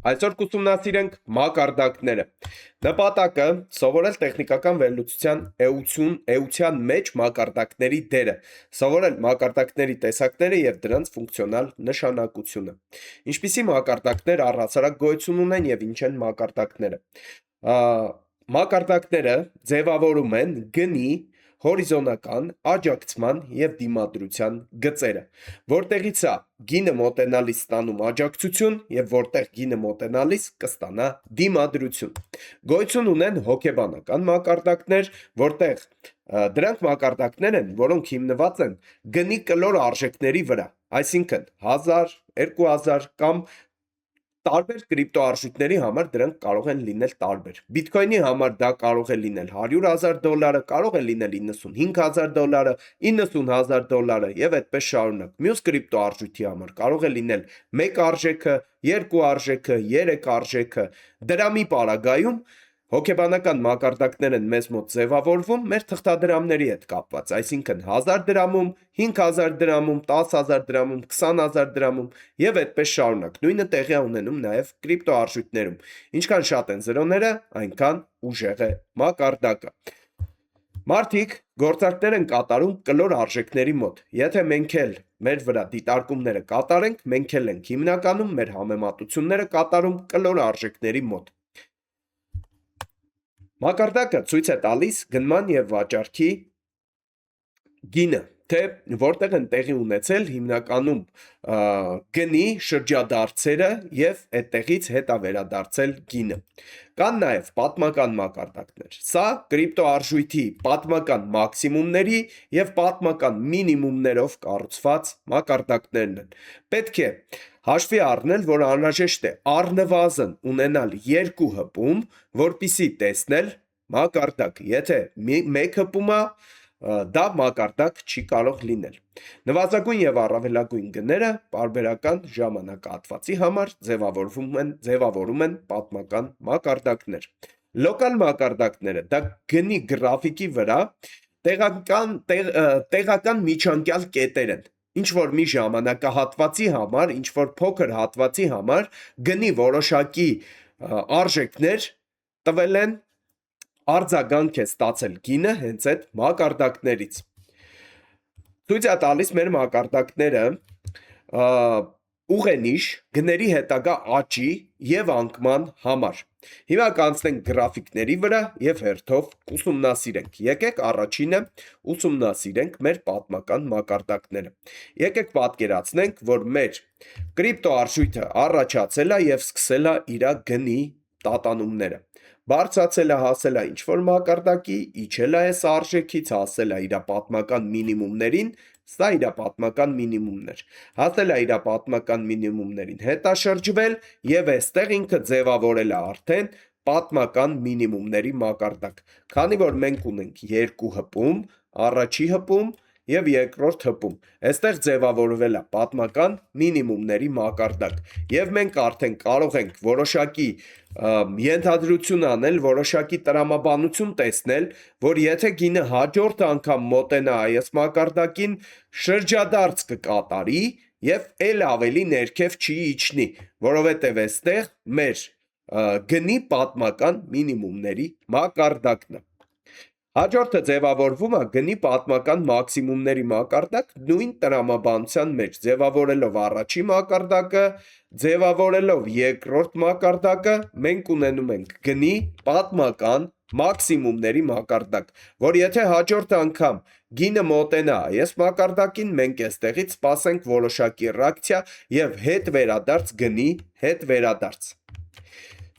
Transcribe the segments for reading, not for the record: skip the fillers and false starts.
Այսօր կուսումնասիրենք մակարդակները։ Նպատակը սովորել տեխնիկական վերլուծության էության մեջ մակարդակների դերը, սովորել մակարդակների տեսակները եւ դրանց ֆունկցիոնալ նշանակությունը։ Ինչպիսի մակարդակներ առհասարակ գոյություն ունեն եւ ինչ են մակարդակները։ Մակարդակները ձևավորում են գնի, հորիզոնական, աջակցման եւ դիմադրության գծերը, որտեղից է գինը մոտենալիս ստանում աջակցություն եւ որտեղ գինը մոտենալիս կստանա դիմադրություն։ Գոյություն ունեն հոգեբանական մակարդակներ, որտեղ դրանք մակարդակներ են, որոնք հիմնված են գնի կլոր արժեքների վրա, այսինքն 1000, 2000 կամ տարբեր կրիպտոարժույթների համար դրանք կարող են լինել տարբեր։ Բիտքոյնի համար դա կարող է լինել $100,000, կարող է լինել $95,000, $90,000 եւ այդպես շարունակ։ Մյուս կրիպտոարժույթի համար կարող է լինել 1 արժեքը, 2 արժեքը, 3 արժեքը։ Դրամի պարագայում հոգեբանական մակարդակներ են մեզ մոտ ձևավորվում մեր թղթադրամների հետ կապված, այսինքն 1000 դրամում, 5000 դրամում, 10000 դրամում, 20000 դրամում եւ այդպես շարունակ։ Նույնը տեղի է ունենում նաեւ կրիպտոարժույթներում։ Ինչքան շատ են զրոները, այնքան ուժեղ է մակարդակը։ Մարդիկ գործարքներ են կատարում կլոր արժեքների մոտ։ Եթե մենք էլ մեր վրա դիտարկումները կատարենք, մենք էլ ենք հիմնականում մեր համեմատությունները կատարում կլոր արժեքների մոտ։ Մակարդակը ցույց է տալիս գնման եւ վաճառքի գինը, թե որտեղ են տեղի ունեցել հիմնականում գնի շրջադարձերը եւ այդտեղից հետ է վերադարձել գինը։ Կան նաեւ պատմական մակարդակներ։ Սա կրիպտոարժույթի պատմական մաքսիմումների եւ պատմական մինիմումներով կառուցված մակարդակներն են։ Պետք է հաշվի առնել, որ անհրաժեշտ է առնվազն ունենալ 2 հպում, որպիսի տեսնել մակարդակ։ Եթե 1 հպում է, դա մակարդակ չի կարող լինել։ Նվազագույն եւ առավելագույն գները պարբերական ժամանակահատվածի համար ձևավորում են պատմական մակարդակներ։ Լոկալ մակարդակները դա գնի գրաֆիկի վրա տեղական միջանկյալ կետեր են։ Ինչ որ մի ժամանակահատվածի համար, ինչ որ փոքր հատվածի համար գնի որոշակի արժեքներ տվել են, արձագանք է ստացել գինը հենց այդ մակարդակներից։ Ցույց է տալիս մեր մակարդակները ուղենիշ գների հետագա աճի եւ անկման համար։ Հիմա կանցնենք գրաֆիկների վրա եւ հերթով ուսումնասիրենք։ Եկեք առաջինը ուսումնասիրենք մեր պատմական մակարդակները։ Եկեք պատկերացնենք, որ մեր կրիպտոարժույթը առաջացել է եւ սկսել է իր գնի տատանումները։ Բարձրացել է, հասել է ինչ-որ մակարդակի, իջել է այս արժեքից, հասել է իր պատմական մինիմումներին, սա իր պատմական մինիմումներ։ Հասել է իր պատմական մինիմումներին, հետաշրջվել եւ այստեղ ինքը ձևավորել է արդեն պատմական մինիմումների մակարդակ։ Քանի որ մենք ունենք 2 հպում, առաջի հպում եւ երկրորդ հպում, այստեղ ձևավորվել է պատմական մինիմումների մակարդակ եւ մենք արդեն կարող ենք որոշակի ենթադրություն անել, որոշակի տրամաբանություն տեսնել, որ եթե գինը հաջորդ անգամ մոտենա այս մակարդակին, շրջադարձ կկատարի եւ ել ավելի ներքև չի իջնի, որովհետեւ այստեղ մեր գնի պատմական մինիմումների մակարդակն է։ Հաջորդը ձևավորվում է գնի պատմական մաքսիմումների մակարդակ նույն տրամաբանության մեջ, ձևավորելով առաջի մակարդակը, ձևավորելով երկրորդ մակարդակը, մենք ունենում ենք գնի պատմական մաքսիմումների մակարդակ, որ եթե հաջորդ անգամ գինը մոտենա այս մակարդակին, մենք այստեղից սպասենք որոշակի ռեակցիա եւ հետ վերադարձ գնի, հետ վերադարձ։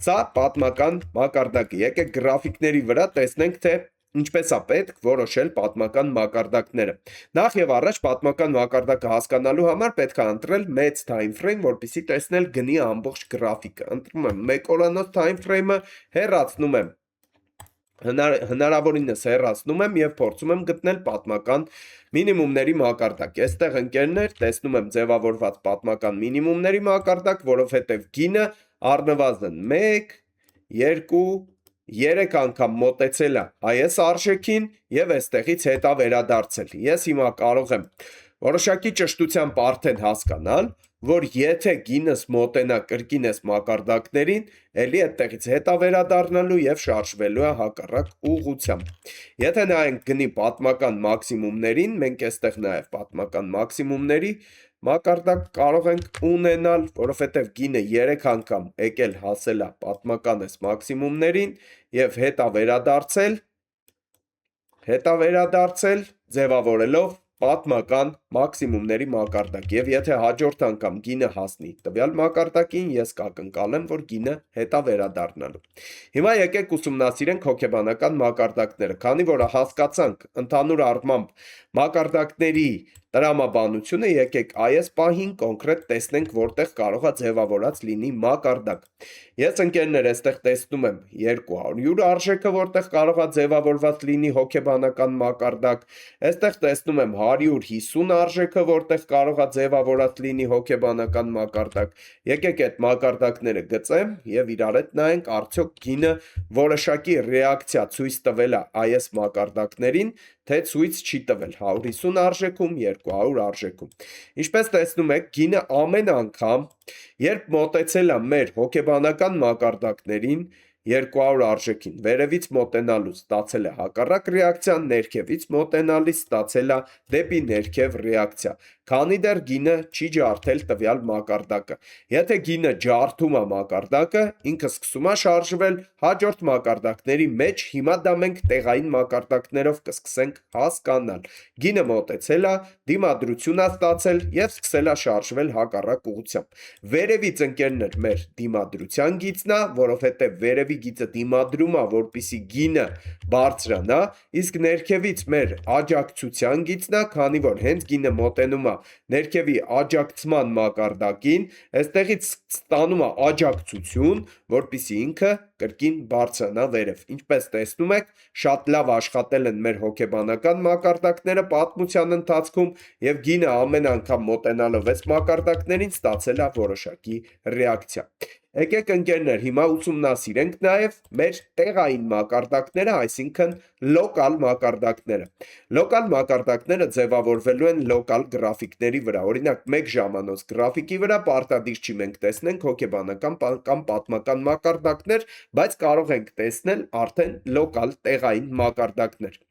Սա պատմական մակարդակը։ Եկեք գրաֆիկների վրա տեսնենք, թե ինչպես է պետք որոշել պատմական մակարդակները։ Նախ եւ առաջ պատմական մակարդակը հասկանալու համար պետք է ընտրել մեծ time frame, որպեսզի տեսնել գնի ամբողջ գրաֆիկը։ Ընտրում եմ 1 օրանոց time frame-ը, հեռացնում եմ հնարավորինս հեռացնում եմ եւ փորձում եմ գտնել պատմական մինիմումների մակարդակ։ Այստեղ ընկերներ տեսնում եմ ձևավորված պատմական մինիմումների մակարդակ, որովհետեւ գինը առնվազն 1, 2, 3 անգամ մոտեցել է այս արժեքին եւ այստեղից հետա վերադարձել։ Ես հիմա կարող եմ որոշակի ճշտությամբ արդեն հասկանալ, որ եթե գինս մոտենա կրկին այս մակարդակներին, էլի այդտեղից հետա վերադառնալու եւ շարժվելու է հակառակ ուղղությամբ։ Եթե նայենք գնի պատմական մաքսիմումներին, մենք այստեղ նաեւ պատմական մաքսիմումների մակարդակ կարող ենք ունենալ, որովհետև գինը 3 անգամ եկել հասել է պատմական այս մաքսիմումներին եւ հետա վերադարձել ձևավորելով պատմական մաքսիմումների մակարդակ եւ եթե հաջորդ անգամ գինը հասնի տվյալ մակարդակին, ես կակնկալեմ, որ գինը հետա վերադառնալու։ Հիմա եկեք ուսումնասիրենք հոգեբանական մակարդակները, քանի որ հասկացանք ընդհանուր առմամբ մակարդակների տրամաբանությունը, եկեք այս պահին կոնկրետ տեսնենք, որտեղ կարող է ձևավորած լինի մակարդակ։ Ես ընկերներ այստեղ տեսնում եմ 200 արժեքը, որտեղ կարող է ձևավորված լինի հոգեբանական մակարդակ, այստեղ տեսնում եմ 150 արժեքը, որտեղ կարող է ձևավորած լինի հոգեբանական մակարդակ։ Եկեք այդ մակարդակները գծեմ եւ իրար հետ նայենք, արդյոք գինը որոշակի ռեակցիա ցույց տվել է այս մակարդակներին, թե ցույց չի տվել 150 արժեքում, 200 արժեքում։ Ինչպես տեսնում եք, գինը ամեն անգամ, երբ մոտեցել է մեր հոգեբանական մակարդակներին 200 արժեքին, վերևից մոտենալուց ստացել է հակառակ ռեակցիա, ներքևից մոտենալիս ստացել է դեպի ներքև ռեակցիա, քանի դեռ գինը չի ջարդել տվյալ մակարդակը։ Եթե գինը ջարդում է մակարդակը, ինքը սկսում է շարժվել հաջորդ մակարդակների մեջ, հիմա դա մենք տեղային մակարդակներով կսկսենք հասկանալ։ Գինը մոտեցել է, դիմադրություն է ստացել եւ սկսել է շարժվել հակառակ ուղղությամբ։ Վերևից ընկերներ մեր դիմադրության գիծն է, որովհետեւ վերևի գիծը դիմադրում է, որպեսզի գինը բարձրանա, իսկ ներքևից մեր աջակցության գիծն է, քանի որ հենց գինը մոտենում է ներքևի աջակցման մակարդակին, այստեղից ստանում է աջակցություն, որպեսզի ինքը կրկին բարձրանա վերև։ Ինչպես տեսնում եք, շատ լավ աշխատել են մեր հոգեբանական մակարդակները պատմության ընթացքում եւ գինը ամեն անգամ մոտենալով այս մակարդակներին ստացել է որոշակի ռեակցիա։ Եկեք ընկերներ, հիմա ուսումնասիրենք նաև մեր տեղային մակարդակները, այսինքն լոկալ մակարդակները։ Լոկալ մակարդակները ձևավորվելու են լոկալ գրաֆիկների վրա։ Օրինակ, 1 ժամանոց գրաֆիկի վրա պարտադիր չի մենք տեսնենք հոգեբանական կամ պատմական մակարդակներ, բայց կարող ենք տեսնել արդեն լոկալ տեղային մակարդակներ։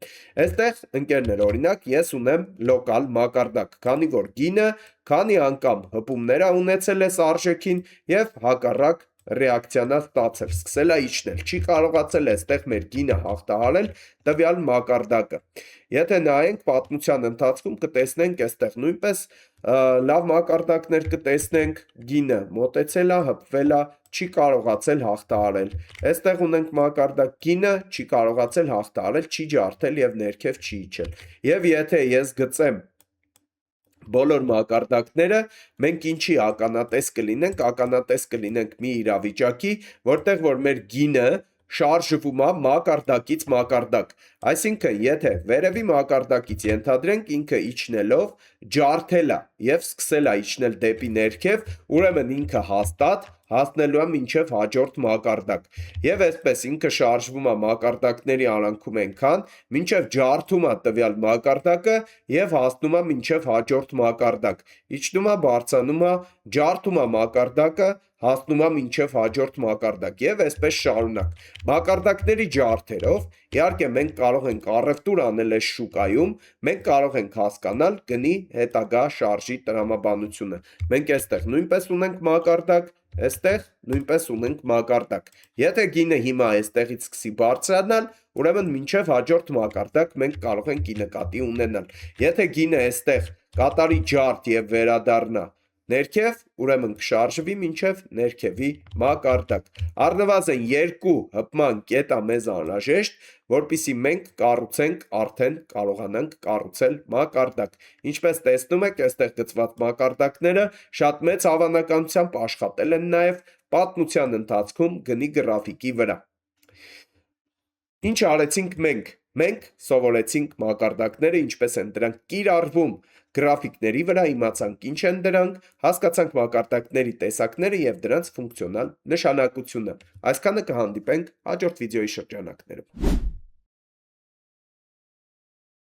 Այստեղ ընկերներ, օրինակ, ես ունեմ լոկալ մակարդակ, քանի որ գինը քանի անգամ հպումներ է ունեցել այս արժեքին եւ հակառակ ռեակցիան է ստացել, սկսել է իջնել, չի կարողացել այստեղ մեր գինը հաղթահարել տվյալ մակարդակը։ Եթե նայենք պատմության ընթացքում կտեսնենք այստեղ նույնպես լավ մակարդակներ կտեսնենք, գինը մոտեցել է, հպվել է, չի կարողացել հաղթահարել։ Այստեղ ունենք մակարդակ, գինը չի կարողացել հաղթահարել, չի ջարդել եւ ներքև չի իջել։ Եվ եթե ես գծեմ բոլոր մակարդակները, մենք ինչի ականատես կլինենք, ականատես կլինենք մի իրավիճակի, որտեղ որ մեր գինը շարժվում է մակարդակից մակարդակ։ Այսինքն, եթե վերևի մակարդակից ենթադրենք ինքը իջնելով ջարդել է եւ սկսել է իջնել դեպի ներքև, ուրեմն ինքը հաստատ հասնելու է մինչև հաջորդ մակարդակ։ Եվ այսպես ինքը շարժվում է մակարդակների արանքում այնքան, մինչև ջարդում է տվյալ մակարդակը եւ հասնում է մինչև հաջորդ մակարդակ։ Իջնում է, բարձրանում է, ջարդում է մակարդակը, հասնում է մինչև հաջորդ մակարդակ եւ այսպես շարունակ։ Մակարդակների ջարդերով, իհարկե մենք կարող ենք առևտուր անել այս շուկայում, մենք կարող ենք հասկանալ գնի հետագա շարժի տրամաբանությունը։ Մենք այստեղ նույնպես ունենք մակարդակ, այստեղ նույնպես ունենք մակարդակ։ Եթե գինը հիմա այստեղից սկսի բարձրանալ, ուրեմն մինչև հաջորդ մակարդակ մենք կարող ենք ի նկատի ունենալ։ Եթե գինը այստեղ կատարի ջարդ եւ վերադառնա ներքև, ուրեմն կշարժվի մինչև ներքևի մակարդակ։ Առնվազն 2 հպման կետ է մեզ անհրաժեշտ, որպեսզի մենք կառուցենք, արդեն կարողանանք կառուցել մակարդակ։ Ինչպես տեսնում եք, այստեղ գծված մակարդակները շատ մեծ հավանականությամբ աշխատել են նաև պատմության ընթացքում գնի գրաֆիկի վրա։ Ինչ արեցինք մենք։ Մենք սովորեցինք մակարդակները, ինչպես են դրանք կիրառվում գրաֆիկների վրա, իմացանք ինչ են դրանք, հասկացանք մակարդակների տեսակները եւ դրանց ֆունկցիոնալ նշանակությունը։ Այսքանը կհանդիպենք հաջորդ վիդեոյի շրջանակներում։